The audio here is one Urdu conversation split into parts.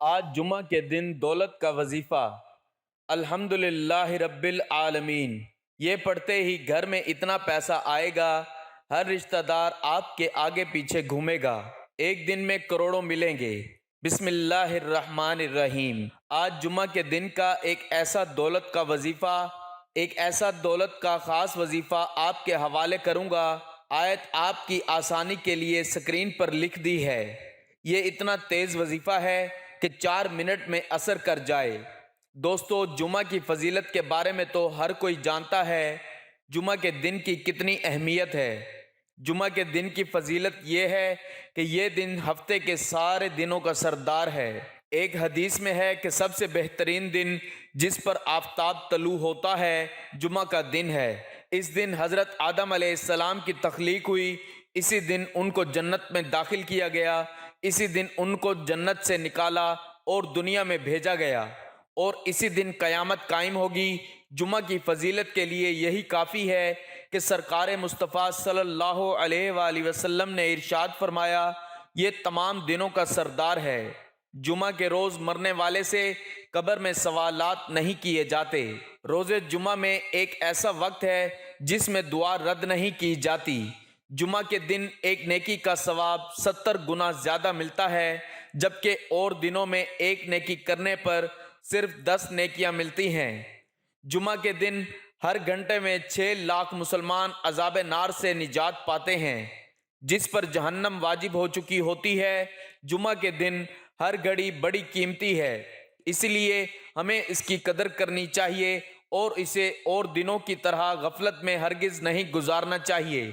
آج جمعہ کے دن دولت کا وظیفہ۔ الحمدللہ رب العالمین۔ یہ پڑھتے ہی گھر میں اتنا پیسہ آئے گا، ہر رشتہ دار آپ کے آگے پیچھے گھومے گا، ایک دن میں کروڑوں ملیں گے۔ بسم اللہ الرحمن الرحیم۔ آج جمعہ کے دن کا ایک ایسا دولت کا وظیفہ، ایک ایسا دولت کا خاص وظیفہ آپ کے حوالے کروں گا۔ آیت آپ کی آسانی کے لیے سکرین پر لکھ دی ہے۔ یہ اتنا تیز وظیفہ ہے کہ 4 منٹ میں اثر کر جائے۔ دوستو، جمعہ کی فضیلت کے بارے میں تو ہر کوئی جانتا ہے، جمعہ کے دن کی کتنی اہمیت ہے۔ جمعہ کے دن کی فضیلت یہ ہے کہ یہ دن ہفتے کے سارے دنوں کا سردار ہے۔ ایک حدیث میں ہے کہ سب سے بہترین دن جس پر آفتاب طلوع ہوتا ہے جمعہ کا دن ہے۔ اس دن حضرت آدم علیہ السلام کی تخلیق ہوئی، اسی دن ان کو جنت میں داخل کیا گیا، اسی دن ان کو جنت سے نکالا اور دنیا میں بھیجا گیا، اور اسی دن قیامت قائم ہوگی۔ جمعہ کی فضیلت کے لیے یہی کافی ہے کہ سرکار مصطفیٰ صلی اللہ علیہ وآلہ وسلم نے ارشاد فرمایا، یہ تمام دنوں کا سردار ہے۔ جمعہ کے روز مرنے والے سے قبر میں سوالات نہیں کیے جاتے۔ روز جمعہ میں ایک ایسا وقت ہے جس میں دعا رد نہیں کی جاتی۔ جمعہ کے دن ایک نیکی کا ثواب 70 گنا زیادہ ملتا ہے، جبکہ اور دنوں میں ایک نیکی کرنے پر صرف 10 نیکیاں ملتی ہیں۔ جمعہ کے دن ہر گھنٹے میں 6 لاکھ مسلمان عذاب نار سے نجات پاتے ہیں، جس پر جہنم واجب ہو چکی ہوتی ہے۔ جمعہ کے دن ہر گھڑی بڑی قیمتی ہے، اس لیے ہمیں اس کی قدر کرنی چاہیے اور اسے اور دنوں کی طرح غفلت میں ہرگز نہیں گزارنا چاہیے،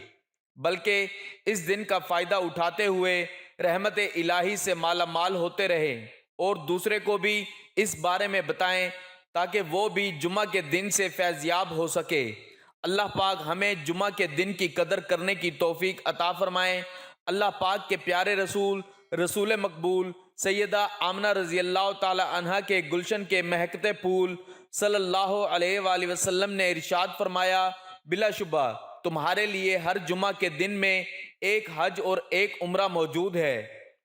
بلکہ اس دن کا فائدہ اٹھاتے ہوئے رحمت الہی سے مالا مال ہوتے رہیں اور دوسرے کو بھی اس بارے میں بتائیں تاکہ وہ بھی جمعہ کے دن سے فیض یاب ہو سکے۔ اللہ پاک ہمیں جمعہ کے دن کی قدر کرنے کی توفیق عطا فرمائے۔ اللہ پاک کے پیارے رسول مقبول سیدہ آمنہ رضی اللہ تعالی عنہا کے گلشن کے مہکتے پھول صلی اللہ علیہ وآلہ وسلم نے ارشاد فرمایا، بلا شبہ تمہارے لیے ہر جمعہ کے دن میں ایک حج اور ایک عمرہ موجود ہے،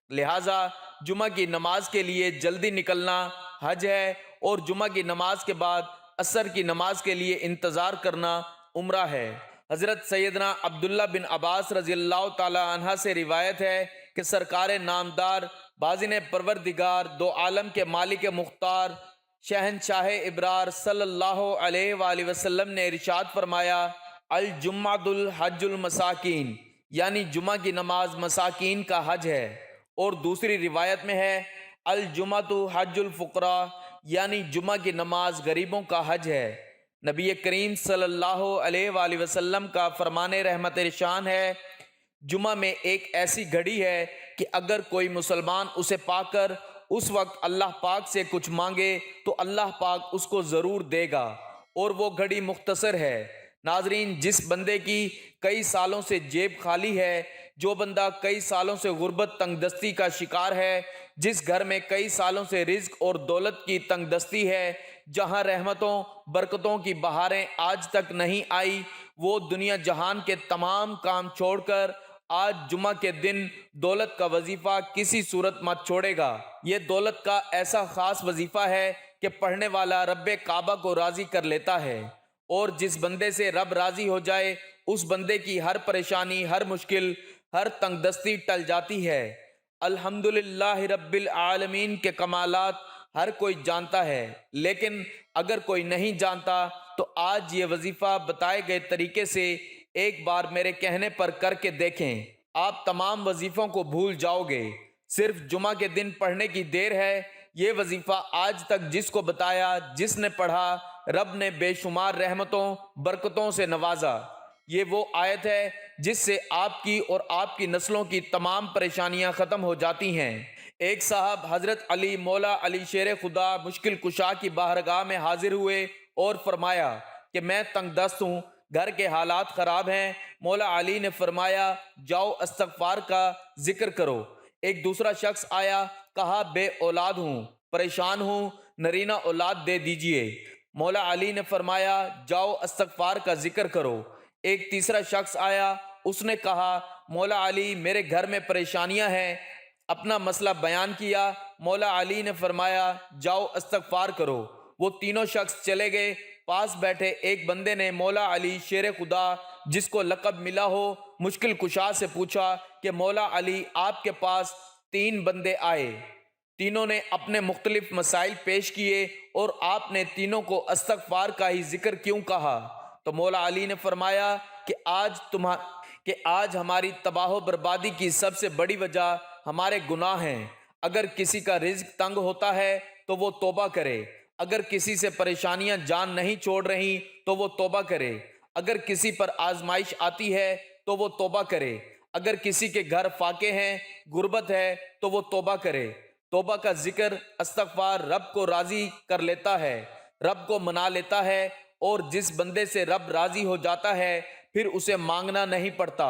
لہٰذا جمعہ کی نماز کے لیے جلدی نکلنا حج ہے، اور جمعہ کی نماز کے بعد عصر کی نماز کے لیے انتظار کرنا عمرہ ہے۔ حضرت سیدنا عبداللہ بن عباس رضی اللہ تعالی عنہ سے روایت ہے کہ سرکار نامدار بازن پروردگار دو عالم کے مالک مختار شہنشاہ ابرار صلی اللہ علیہ وآلہ وسلم نے ارشاد فرمایا، الجمعۃ الحج المساکین، یعنی جمعہ کی نماز مساکین کا حج ہے، اور دوسری روایت میں ہے الجمعۃ حج الفقراء، یعنی جمعہ کی نماز غریبوں کا حج ہے۔ نبی کریم صلی اللہ علیہ وآلہ وسلم کا فرمان رحمت ارشان ہے، جمعہ میں ایک ایسی گھڑی ہے کہ اگر کوئی مسلمان اسے پا کر اس وقت اللہ پاک سے کچھ مانگے تو اللہ پاک اس کو ضرور دے گا، اور وہ گھڑی مختصر ہے۔ ناظرین، جس بندے کی کئی سالوں سے جیب خالی ہے، جو بندہ کئی سالوں سے غربت تنگ دستی کا شکار ہے، جس گھر میں کئی سالوں سے رزق اور دولت کی تنگ دستی ہے، جہاں رحمتوں برکتوں کی بہاریں آج تک نہیں آئی، وہ دنیا جہان کے تمام کام چھوڑ کر آج جمعہ کے دن دولت کا وظیفہ کسی صورت مت چھوڑے گا۔ یہ دولت کا ایسا خاص وظیفہ ہے کہ پڑھنے والا رب کعبہ کو راضی کر لیتا ہے، اور جس بندے سے رب راضی ہو جائے اس بندے کی ہر پریشانی، ہر مشکل، ہر تنگ دستی ٹل جاتی ہے۔ الحمدللہ رب العالمین کے کمالات ہر کوئی جانتا ہے، لیکن اگر کوئی نہیں جانتا تو آج یہ وظیفہ بتائے گئے طریقے سے ایک بار میرے کہنے پر کر کے دیکھیں، آپ تمام وظیفوں کو بھول جاؤ گے۔ صرف جمعہ کے دن پڑھنے کی دیر ہے۔ یہ وظیفہ آج تک جس کو بتایا، جس نے پڑھا، رب نے بے شمار رحمتوں برکتوں سے نوازا۔ یہ وہ آیت ہے جس سے آپ کی اور آپ کی نسلوں کی تمام پریشانیاں ختم ہو جاتی ہیں۔ ایک صاحب حضرت علی مولا علی شیر خدا مشکل کشا کی بارگاہ میں حاضر ہوئے اور فرمایا کہ میں تنگ دست ہوں، گھر کے حالات خراب ہیں۔ مولا علی نے فرمایا، جاؤ استغفار کا ذکر کرو۔ ایک دوسرا شخص آیا، کہا بے اولاد ہوں، پریشان ہوں، نرینہ اولاد دے دیجئے۔ مولا علی نے فرمایا، جاؤ استغفار کا ذکر کرو۔ ایک تیسرا شخص آیا، اس نے کہا، مولا علی میرے گھر میں پریشانیاں ہیں، اپنا مسئلہ بیان کیا۔ مولا علی نے فرمایا جاؤ استغفار کرو۔ وہ تینوں شخص چلے گئے۔ پاس بیٹھے ایک بندے نے مولا علی شیر خدا جس کو لقب ملا ہو مشکل کشا سے پوچھا کہ مولا علی آپ کے پاس 3 بندے آئے، تینوں نے اپنے مختلف مسائل پیش کیے اور آپ نے تینوں کو استغفار کا ہی ذکر کیوں کہا؟ تو مولا علی نے فرمایا کہ آج ہماری تباہ و بربادی کی سب سے بڑی وجہ ہمارے گناہ ہیں۔ اگر کسی کا رزق تنگ ہوتا ہے تو وہ توبہ کرے، اگر کسی سے پریشانیاں جان نہیں چھوڑ رہی تو وہ توبہ کرے، اگر کسی پر آزمائش آتی ہے تو وہ توبہ کرے، اگر کسی کے گھر فاقے ہیں، غربت ہے تو وہ توبہ کرے۔ توبہ کا ذکر، استغفار رب کو راضی کر لیتا ہے، رب کو منا لیتا ہے، اور جس بندے سے رب راضی ہو جاتا ہے پھر اسے مانگنا نہیں پڑتا،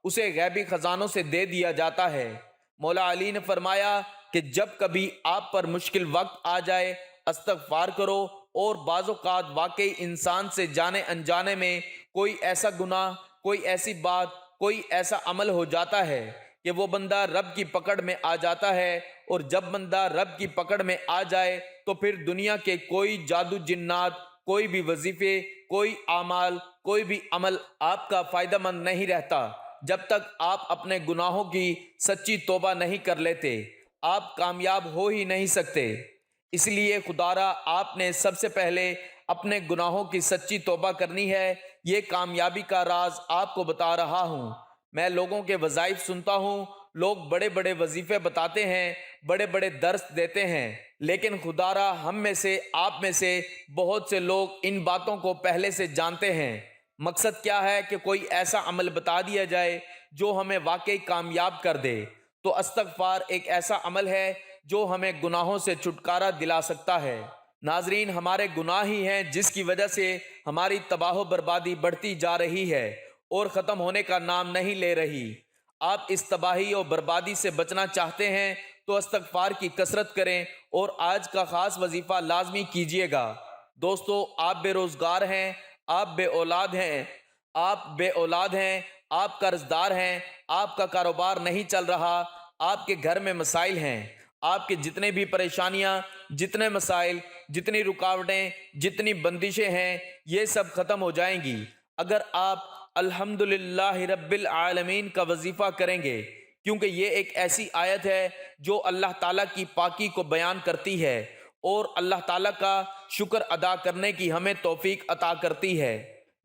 اسے غیبی خزانوں سے دے دیا جاتا ہے۔ مولا علی نے فرمایا کہ جب کبھی آپ پر مشکل وقت آ جائے استغفار کرو، اور بعض اوقات واقعی انسان سے جانے انجانے میں کوئی ایسا گناہ، کوئی ایسی بات، کوئی ایسا عمل ہو جاتا ہے کہ وہ بندہ رب کی پکڑ میں آ جاتا ہے، اور جب بندہ رب کی پکڑ میں آ جائے تو پھر دنیا کے کوئی جادو جنات، کوئی بھی وظیفے، کوئی اعمال، کوئی بھی عمل آپ کا فائدہ مند نہیں رہتا۔ جب تک آپ اپنے گناہوں کی سچی توبہ نہیں کر لیتے آپ کامیاب ہو ہی نہیں سکتے۔ اس لیے خدارا آپ نے سب سے پہلے اپنے گناہوں کی سچی توبہ کرنی ہے۔ یہ کامیابی کا راز آپ کو بتا رہا ہوں۔ میں لوگوں کے وظائف سنتا ہوں، لوگ بڑے بڑے وظیفے بتاتے ہیں، بڑے بڑے درس دیتے ہیں، لیکن خدارا ہم میں سے، آپ میں سے بہت سے لوگ ان باتوں کو پہلے سے جانتے ہیں۔ مقصد کیا ہے کہ کوئی ایسا عمل بتا دیا جائے جو ہمیں واقعی کامیاب کر دے۔ تو استغفار ایک ایسا عمل ہے جو ہمیں گناہوں سے چھٹکارا دلا سکتا ہے۔ ناظرین، ہمارے گناہ ہی ہیں جس کی وجہ سے ہماری تباہ و بربادی بڑھتی جا رہی ہے اور ختم ہونے کا نام نہیں لے رہی۔ آپ اس تباہی اور بربادی سے بچنا چاہتے ہیں تو استغفار کی کثرت کریں، اور آج کا خاص وظیفہ لازمی کیجیے گا۔ دوستو، آپ بے روزگار ہیں، آپ بے اولاد ہیں، آپ قرض دار ہیں، آپ کا کاروبار نہیں چل رہا، آپ کے گھر میں مسائل ہیں، آپ کے جتنے بھی پریشانیاں، جتنے مسائل، جتنی رکاوٹیں، جتنی بندشیں ہیں، یہ سب ختم ہو جائیں گی اگر آپ الحمدللہ رب العالمین کا وظیفہ کریں گے، کیونکہ یہ ایک ایسی آیت ہے جو اللہ تعالیٰ کی پاکی کو بیان کرتی ہے اور اللہ تعالیٰ کا شکر ادا کرنے کی ہمیں توفیق عطا کرتی ہے۔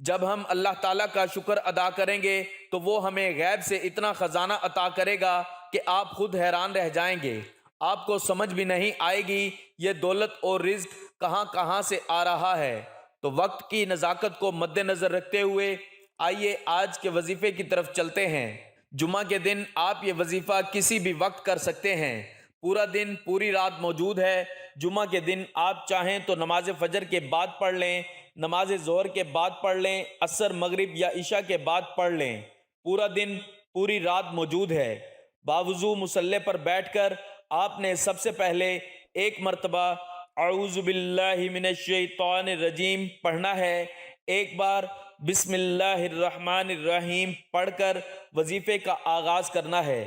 جب ہم اللہ تعالیٰ کا شکر ادا کریں گے تو وہ ہمیں غیب سے اتنا خزانہ عطا کرے گا کہ آپ خود حیران رہ جائیں گے۔ آپ کو سمجھ بھی نہیں آئے گی یہ دولت اور رزق کہاں کہاں سے آ رہا ہے۔ تو وقت کی نزاکت کو مد نظر رکھتے ہوئے آئیے آج کے وظیفے کی طرف چلتے ہیں۔ جمعہ کے دن آپ یہ وظیفہ کسی بھی وقت کر سکتے ہیں، پورا دن، پوری رات موجود ہے۔ جمعہ کے دن آپ چاہیں تو نماز فجر کے بعد پڑھ لیں، نماز ظہر کے بعد پڑھ لیں، عصر، مغرب یا عشاء کے بعد پڑھ لیں۔ پورا دن، پوری رات موجود ہے۔ باوضو مصلی پر بیٹھ کر آپ نے سب سے پہلے ایک مرتبہ اعوذ باللہ من الشیطان الرجیم پڑھنا ہے، ایک بار بسم اللہ الرحمن الرحیم پڑھ کر وظیفے کا آغاز کرنا ہے۔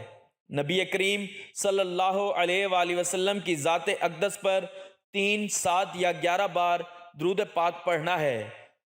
نبی کریم صلی اللہ علیہ وآلہ وسلم کی ذات اقدس پر 3، 7 یا 11 بار درود پاک پڑھنا ہے۔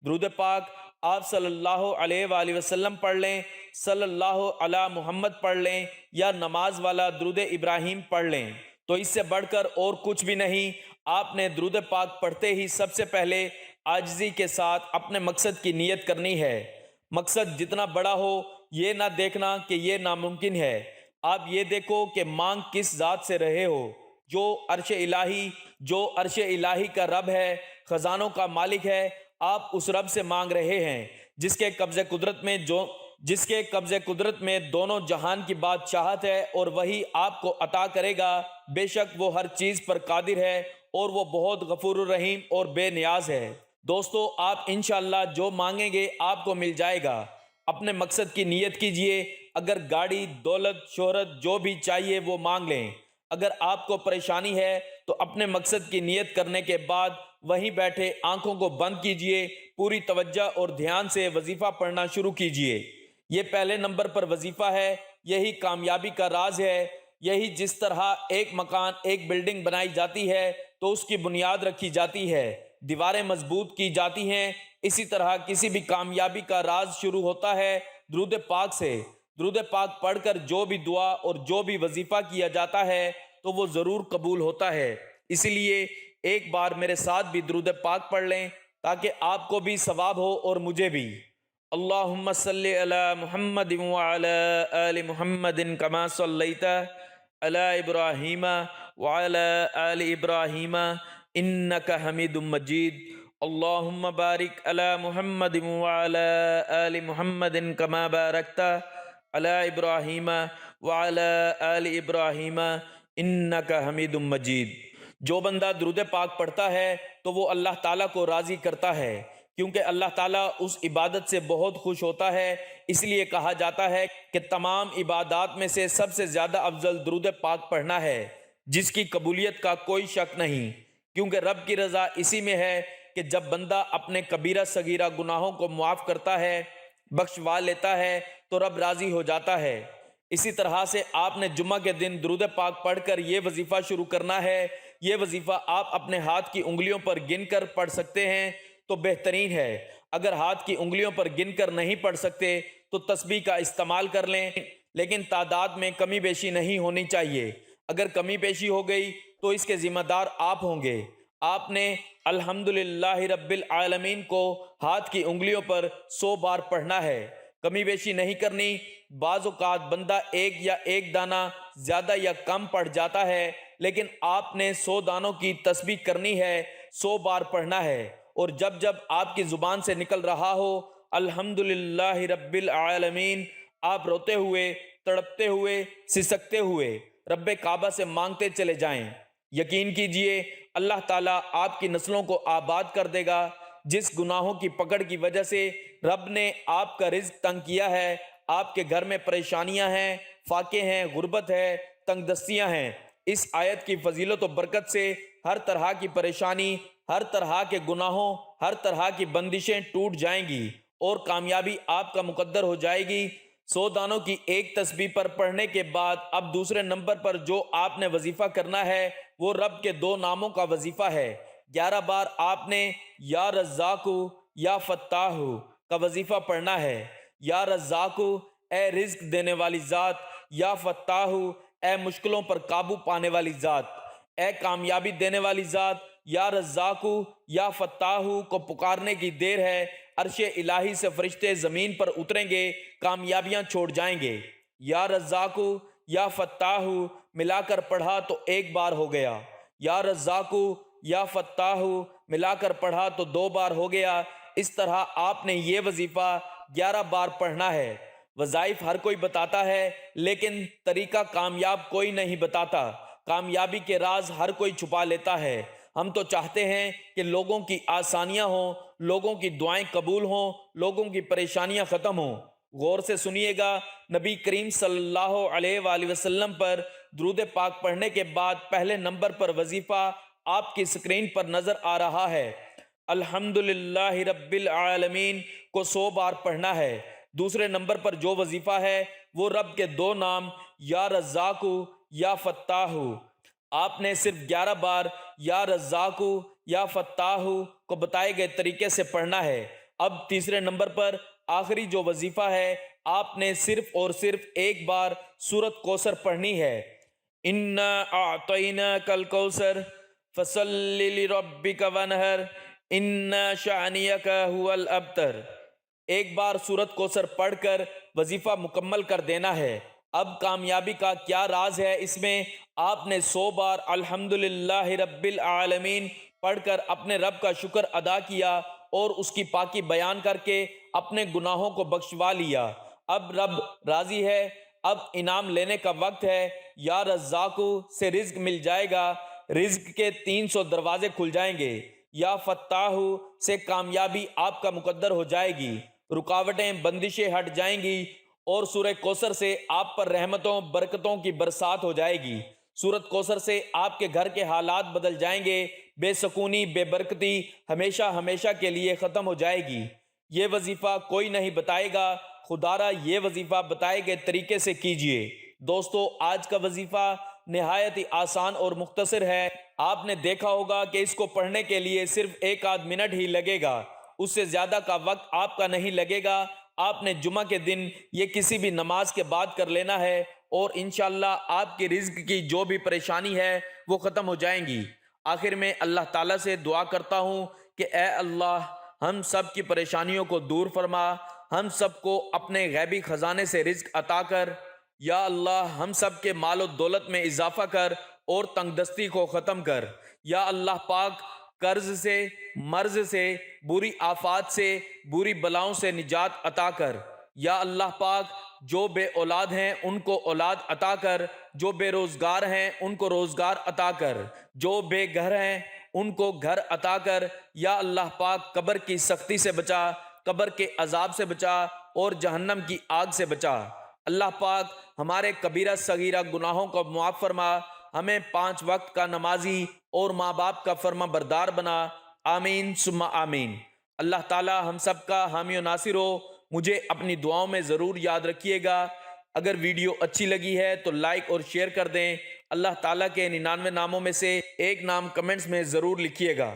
درود پاک آپ صلی اللہ علیہ وآلہ وسلم پڑھ لیں، صلی اللہ علی محمد پڑھ لیں، یا نماز والا درود ابراہیم پڑھ لیں۔ تو اس سے بڑھ کر اور کچھ بھی نہیں۔ آپ نے درود پاک پڑھتے ہی سب سے پہلے عاجزی کے ساتھ اپنے مقصد کی نیت کرنی ہے۔ مقصد جتنا بڑا ہو یہ نہ دیکھنا کہ یہ ناممکن ہے، آپ یہ دیکھو کہ مانگ کس ذات سے رہے ہو، جو عرش الہی کا رب ہے، خزانوں کا مالک ہے۔ آپ اس رب سے مانگ رہے ہیں جس کے قبضے قدرت میں دونوں جہان کی بادشاہت ہے، اور وہی آپ کو عطا کرے گا۔ بے شک وہ ہر چیز پر قادر ہے اور وہ بہت غفور الرحیم اور بے نیاز ہے۔ دوستو، آپ انشاءاللہ جو مانگیں گے آپ کو مل جائے گا۔ اپنے مقصد کی نیت کیجئے۔ اگر گاڑی، دولت، شہرت جو بھی چاہیے وہ مانگ لیں۔ اگر آپ کو پریشانی ہے تو اپنے مقصد کی نیت کرنے کے بعد وہیں بیٹھے آنکھوں کو بند کیجئے، پوری توجہ اور دھیان سے وظیفہ پڑھنا شروع کیجئے۔ یہ پہلے نمبر پر وظیفہ ہے، یہی کامیابی کا راز ہے۔ یہی جس طرح ایک مکان ایک بلڈنگ بنائی جاتی ہے تو اس کی بنیاد رکھی جاتی ہے، دیواریں مضبوط کی جاتی ہیں، اسی طرح کسی بھی کامیابی کا راز شروع ہوتا ہے درود پاک سے۔ درود پاک پڑھ کر جو بھی دعا اور جو بھی وظیفہ کیا جاتا ہے تو وہ ضرور قبول ہوتا ہے۔ اسی لیے ایک بار میرے ساتھ بھی درود پاک پڑھ لیں تاکہ آپ کو بھی ثواب ہو اور مجھے بھی۔ اللہم صلی علی محمد وعلی آل محمد کما صلیت علی ابراہیم وعلی آل ابراہیم انک حمید مجید۔ اللہم بارک علی محمد وعلی آل محمد کما بارکت علی ابراہیم وعلی آل ابراہیم انک حمید مجید۔ جو بندہ درود پاک پڑھتا ہے تو وہ اللہ تعالیٰ کو راضی کرتا ہے، کیونکہ اللہ تعالیٰ اس عبادت سے بہت خوش ہوتا ہے۔ اس لیے کہا جاتا ہے کہ تمام عبادات میں سے سب سے زیادہ افضل درود پاک پڑھنا ہے، جس کی قبولیت کا کوئی شک نہیں، کیونکہ رب کی رضا اسی میں ہے کہ جب بندہ اپنے کبیرہ صغیرہ گناہوں کو معاف کرتا ہے، بخشوا لیتا ہے تو رب راضی ہو جاتا ہے۔ اسی طرح سے آپ نے جمعہ کے دن درود پاک پڑھ کر یہ وظیفہ شروع کرنا ہے۔ یہ وظیفہ آپ اپنے ہاتھ کی انگلیوں پر گن کر پڑھ سکتے ہیں تو بہترین ہے، اگر ہاتھ کی انگلیوں پر گن کر نہیں پڑھ سکتے تو تسبیح کا استعمال کر لیں، لیکن تعداد میں کمی بیشی نہیں ہونی چاہیے۔ اگر کمی بیشی ہو گئی تو اس کے ذمہ دار آپ ہوں گے۔ آپ نے الحمدللہ رب العالمین کو ہاتھ کی انگلیوں پر 100 بار پڑھنا ہے، کمی بیشی نہیں کرنی۔ بعض اوقات بندہ ایک یا ایک دانہ زیادہ یا کم پڑھ جاتا ہے، لیکن آپ نے 100 دانوں کی تسبیح کرنی ہے، 100 بار پڑھنا ہے، اور جب جب آپ کی زبان سے نکل رہا ہو الحمدللہ رب العالمین، آپ روتے ہوئے، تڑپتے ہوئے، سسکتے ہوئے رب کعبہ سے مانگتے چلے جائیں۔ یقین کیجئے اللہ تعالیٰ آپ کی نسلوں کو آباد کر دے گا۔ جس گناہوں کی پکڑ کی وجہ سے رب نے آپ کا رزق تنگ کیا ہے، آپ کے گھر میں پریشانیاں ہیں، فاقے ہیں، غربت ہے، تنگ دستیاں ہیں، اس آیت کی فضیلت و برکت سے ہر طرح کی پریشانی، ہر طرح کے گناہوں، ہر طرح کی بندشیں ٹوٹ جائیں گی اور کامیابی آپ کا مقدر ہو جائے گی۔ 100 دانوں کی ایک تسبیح پر پڑھنے کے بعد اب دوسرے نمبر پر جو آپ نے وظیفہ کرنا ہے وہ رب کے 2 ناموں کا وظیفہ ہے۔ 11 بار آپ نے یا رزاق یا فتاح کا وظیفہ پڑھنا ہے۔ یا رزاق اے رزق دینے والی ذات، یا فتاح اے مشکلوں پر قابو پانے والی ذات، اے کامیابی دینے والی ذات۔ یا رزاق یا فتاح کو پکارنے کی دیر ہے، عرش الہی سے فرشتے زمین پر اتریں گے، کامیابیاں چھوڑ جائیں گے۔ یا رزاق یا فتاح ملا کر پڑھا تو 1 بار ہو گیا، یا رزاق یا فتاح ملا کر پڑھا تو 2 بار ہو گیا۔ اس طرح آپ نے یہ وظیفہ 11 بار پڑھنا ہے۔ وظائف ہر کوئی بتاتا ہے، لیکن طریقہ کامیاب کوئی نہیں بتاتا۔ کامیابی کے راز ہر کوئی چھپا لیتا ہے۔ ہم تو چاہتے ہیں کہ لوگوں کی آسانیاں ہوں، لوگوں کی دعائیں قبول ہوں، لوگوں کی پریشانیاں ختم ہوں۔ غور سے سنیے گا، نبی کریم صلی اللہ علیہ وآلہ وسلم پر درود پاک پڑھنے کے بعد پہلے نمبر پر وظیفہ آپ کی سکرین پر نظر آ رہا ہے۔ الحمدللہ رب العالمین کو 100 بار پڑھنا ہے۔ دوسرے نمبر پر جو وظیفہ ہے وہ رب کے 2 نام یا رزاق یا فتاح، آپ نے صرف 11 بار یا رزاق یا فتاح کو بتائے گئے طریقے سے پڑھنا ہے۔ اب تیسرے نمبر پر آخری جو وظیفہ ہے، آپ نے صرف اور صرف 1 بار سورۃ کوثر پڑھنی ہے۔ انا اعطیناک الکوثر فصلی لربک وانحر ان شانئک ھو الابتر۔ 1 بار سورۃ کوثر پڑھ کر وظیفہ مکمل کر دینا ہے۔ اب کامیابی کا کیا راز ہے؟ اس میں آپ نے 100 بار الحمدللہ رب العالمین پڑھ کر اپنے رب کا شکر ادا کیا اور اس کی پاکی بیان کر کے اپنے گناہوں کو بخشوا لیا۔ اب رب راضی ہے، اب انعام لینے کا وقت ہے۔ یا رزاق سے رزق مل جائے گا، رزق کے 300 دروازے کھل جائیں گے۔ یا فتاح سے کامیابی آپ کا مقدر ہو جائے گی، رکاوٹیں بندشیں ہٹ جائیں گی، اور سورہ کوثر سے آپ پر رحمتوں برکتوں کی برسات ہو جائے گی۔ سورۃ کوثر سے آپ کے گھر کے حالات بدل جائیں گے، بے سکونی بے برکتی ہمیشہ ہمیشہ کے لیے ختم ہو جائے گی۔ یہ وظیفہ کوئی نہیں بتائے گا، خدا را یہ وظیفہ بتائے گئے طریقے سے کیجئے۔ دوستو آج کا وظیفہ نہایت ہی آسان اور مختصر ہے۔ آپ نے دیکھا ہوگا کہ اس کو پڑھنے کے لیے صرف 1 منٹ ہی لگے گا، اس سے زیادہ کا وقت آپ کا نہیں لگے گا۔ آپ نے جمعہ کے دن یہ کسی بھی نماز کے بعد کر لینا ہے اور انشاءاللہ آپ کی رزق کی جو بھی پریشانی ہے وہ ختم ہو جائیں گی۔ آخر میں اللہ تعالیٰ سے دعا کرتا ہوں کہ اے اللہ ہم سب کی پریشانیوں کو دور فرما، ہم سب کو اپنے غیبی خزانے سے رزق عطا کر۔ یا اللہ ہم سب کے مال و دولت میں اضافہ کر اور تنگ دستی کو ختم کر۔ یا اللہ پاک قرض سے، مرض سے، بری آفات سے، بری بلاؤں سے نجات عطا کر۔ یا اللہ پاک جو بے اولاد ہیں ان کو اولاد عطا کر، جو بے روزگار ہیں ان کو روزگار عطا کر، جو بے گھر ہیں ان کو گھر عطا کر۔ یا اللہ پاک قبر کی سختی سے بچا، قبر کے عذاب سے بچا اور جہنم کی آگ سے بچا۔ اللہ پاک ہمارے کبیرہ صغیرہ گناہوں کو معاف فرما، ہمیں 5 وقت کا نمازی اور ماں باپ کا فرما بردار بنا۔ آمین ثم آمین۔ اللہ تعالی ہم سب کا حامی و ناصر ہو۔ مجھے اپنی دعاؤں میں ضرور یاد رکھیے گا۔ اگر ویڈیو اچھی لگی ہے تو لائک اور شیئر کر دیں۔ اللہ تعالیٰ کے 99 ناموں میں سے ایک نام کمنٹس میں ضرور لکھیے گا۔